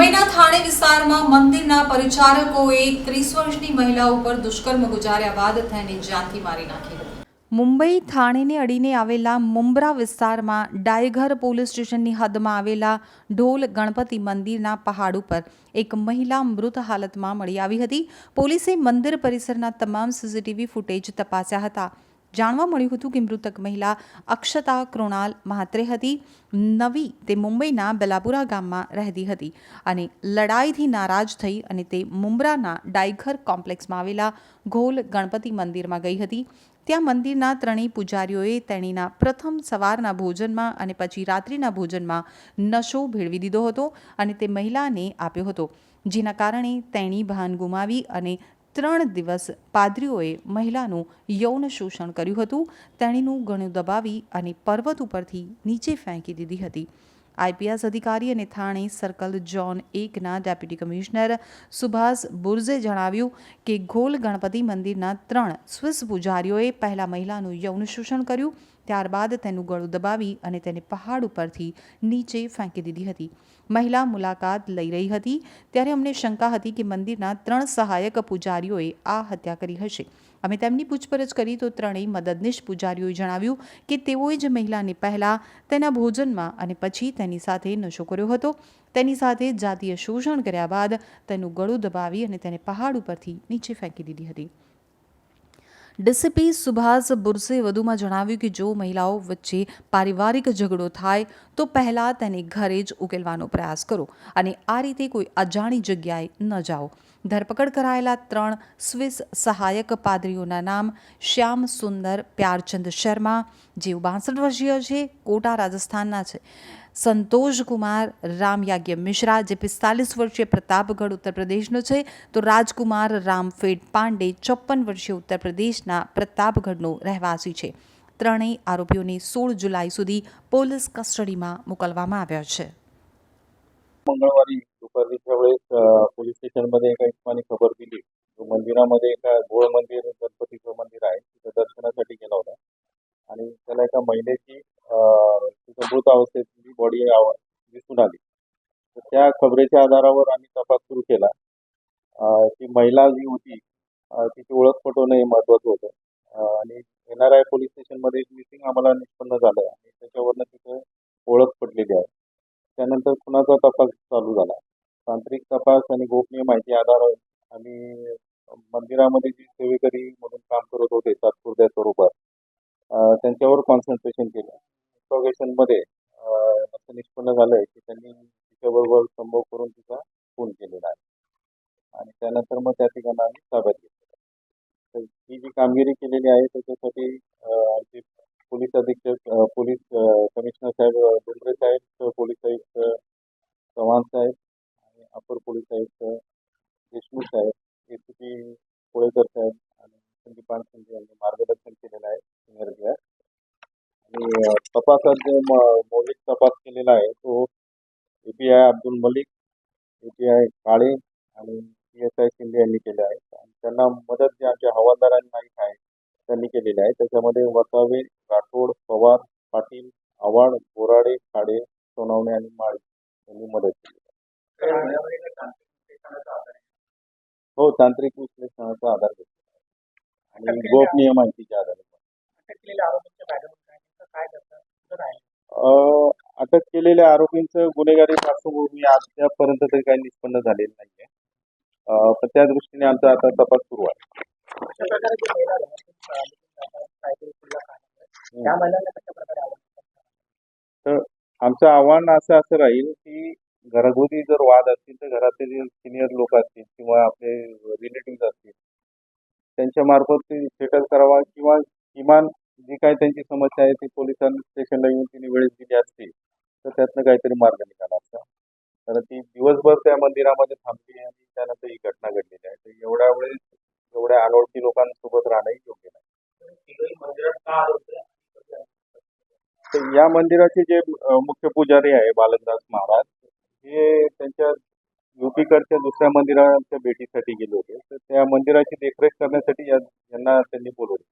મુંબઈના થાણે વિસ્તારમાં મંદિરના પરિચારકોએ 30 વર્ષની મહિલા ઉપર દુષ્કર્મ ગુજાર્યા બાદ તેને જાનથી મારી નાખી હતી। મુંબઈ થાણેને અડીને આવેલા મુંબ્રા વિસ્તારમાં ડાયઘર પોલીસ સ્ટેશનની હદમાં આવેલા ઢોલ ગણપતિ મંદિરના પહાડ ઉપર એક મહિલા મૃત હાલતમાં મળી આવી હતી। પોલીસે મંદિર પરિસરના તમામ સીસીટીવી ફૂટેજ તપાસ્યા હતા। જાણવા મળ્યું હતું કે મૃતક મહિલા અક્ષતા કૃણાલ મહાત્રે હતી। નવી તે મુંબઈના બેલાપુરા ગામમાં રહેતી હતી અને લડાઈથી નારાજ થઈ અને તે મુંબ્રાના ડાયઘર કોમ્પ્લેક્સમાં આવેલા ઘોલ ગણપતિ મંદિરમાં ગઈ હતી। ત્યાં મંદિરના ત્રણેય પૂજારીઓએ તેણીના પ્રથમ સવારના ભોજનમાં અને પછી રાત્રિના ભોજનમાં નશો ભેળવી દીધો હતો અને તે મહિલાને આપ્યો હતો, જેના કારણે તેણી ભાન ગુમાવી અને 3 દિવસ પાદરીઓએ મહિલાનું યૌન શોષણ કર્યું હતું। તેણીનું ગળું દબાવી અને પર્વત ઉપરથી નીચે ફેંકી દીધી હતી। આઈપીએસ અધિકારી અને થાણે સર્કલ ઝોન 1ના ડેપ્યુટી કમિશનર સુભાષ બુર્જે જણાવ્યું કે ઘોલ ગણપતિ મંદિરના 3 સ્વિસ પૂજારીઓએ પહેલા મહિલાનું યૌન શોષણ કર્યું, ત્યારબાદ તેનું ગળું દબાવી અને તેને પહાડ ઉપરથી નીચે ફેંકી દીધી હતી। મહિલા મુલાકાત લઈ રહી હતી ત્યારે અમને શંકા હતી કે મંદિરના 3 સહાયક પૂજારીઓએ આ હત્યા કરી હશે। અમે તેમની પૂછપરછ કરી તો ત્રણેય મદદનીશ પૂજારીઓએ જણાવ્યું કે તેઓએ જ મહિલાને પહેલા તેના ભોજનમાં અને પછી તેની સાથે નશો કર્યો હતો। તેની સાથે જાતીય શોષણ કર્યા બાદ તેનું ગળું દબાવી અને તેને પહાડ ઉપરથી નીચે ફેંકી દીધી હતી। ડીસીપી સુભાષ બુર્સે વધુમાં જણાવ્યું કે જો મહિલાઓ વચ્ચે પારિવારિક ઝઘડો થાય તો પહેલા તેને ઘરે જ ઉકેલવાનો પ્રયાસ કરો અને આ રીતે કોઈ અજાણી જગ્યાએ ન જાઓ। ધરપકડ કરાયેલા 3 સ્વિસ સહાયક પાદરીઓના નામ શ્યામ સુંદર પ્યારચંદ શર્મા, જેઓ 62 વર્ષીય છે, કોટા રાજસ્થાનના છે, संतोष कुमार रामयाज्ञ मिश्रा, जे 45 वर्षीय प्रतापगढ़ उत्तर प्रदेशનો છે, તો રાજકુમાર રામફેડ પાંડે 54 વર્ષીય ઉત્તર પ્રદેશના પ્રતાપગઢનો રહેવાસી છે। ત્રણેય આરોપીઓને 16 जुलाई સુધી પોલીસ કસ્ટડીમાં મોકલવામાં આવ્યા છે। मंगळवारी दुपारच्या वेळेस पोलीस स्टेशनमध्ये एका इसमाने खबर दिली। तो मंदिरामध्ये एका गोळ मंदिर गणपतीचं मंदिर आहे, तिथे दर्शनासाठी गेला होता आणि त्याला एका महिलेची तिथं मृत अवस्थेतली बॉडी दिसून आली। तर त्या खबरेच्या आधारावर आम्ही तपास सुरू केला। ती महिला जी होती तिची ओळख पटवणं हे महत्त्वाचं होतं आणि एनआरआय पोलीस स्टेशनमध्ये मिसिंग आम्हाला निष्पन्न झालं आणि त्याच्यावरनं तिथं ओळख पटलेली आहे। त्यानंतर खुनाचा तपास चालू झाला। तांत्रिक तपास आणि गोपनीय माहिती आधारावर आम्ही मंदिरामध्ये जी सेवेकरी म्हणून काम करत होते तात्पुरत्या स्वरूपात त्यांच्यावर कॉन्सन्ट्रेशन केलं। इंट्रोगेशनमध्ये असं निष्पन्न झालंय की त्यांनी तिच्याबरोबर संभोग करून तिचा खून केलेला आहे आणि त्यानंतर मग त्या ठिकाणी आम्ही ताब्यात घेतलं। तर ही जी कामगिरी केलेली आहे त्याच्यासाठी आमचे पोलीस अधीक्षक पोलीस कमिशनर साहेब डोंगरे साहेब, पोलीस आयुक्त चव्हाण साहेब आणि अपर पोलीस आयुक्त देशमुख साहेब, एसीपी कोळेकर साहेब आणि संदीपान शिंदे यांनी मार्गदर्शन केलेलं आहे सिनियर आणि तपासात जो मौलिक तपास केलेला आहे तो एपीआय अब्दुल मलिक, एपीआय काळे आणि पीएसआय शिंदे यांनी केले आहे आणि त्यांना मदत जे आमच्या हवालदार आणि नाईक आहे त्यांनी केलेली आहे। त्याच्यामध्ये वसावे, राठोड, पवार, पाटील, आव्हाड, बोराडे, खाडे, सोनवणे आणि माळी यांनी मदत केली। हो, तांत्रिक विश्लेषणाचा आधार घेतला आणि गोपनीय माहितीच्या आधारे अटक केलेल्या आरोपींचं गुन्हेगारी पार्श्वभूमी अद्यापर्यंत तरी काही निष्पन्न झालेलं नाहीये, पण त्या दृष्टीने आमचा आता तपास सुरू आहे। तर आमचं आव्हान असं राहील की घरगुती जर वाद असतील तर घरातील सिनियर लोक असतील किंवा आपले रिलेटिव्ह असतील त्यांच्या मार्फत ते सेटल करावा किंवा किमान जी काही त्यांची समस्या आहे ती पोलिसांनी स्टेशनला येऊन तिने वेळेस दिली असती तर त्यातनं काहीतरी मार्ग निघाला असता। कारण ती दिवसभर त्या मंदिरामध्ये थांबली आणि त्यानंतर ही घटना घडलेली आहे। तर एवढ्या वेळेस एवढ्या अनोळखी लोकांसोबत राहणंही योग्य नाही। तर या मंदिराचे जे मुख्य पुजारी आहे बालकदास महाराज हे त्यांच्या युपीकडच्या दुसऱ्या मंदिराच्या भेटीसाठी गेले होते। तर त्या मंदिराची देखरेख करण्यासाठी यांना त्यांनी बोलवले।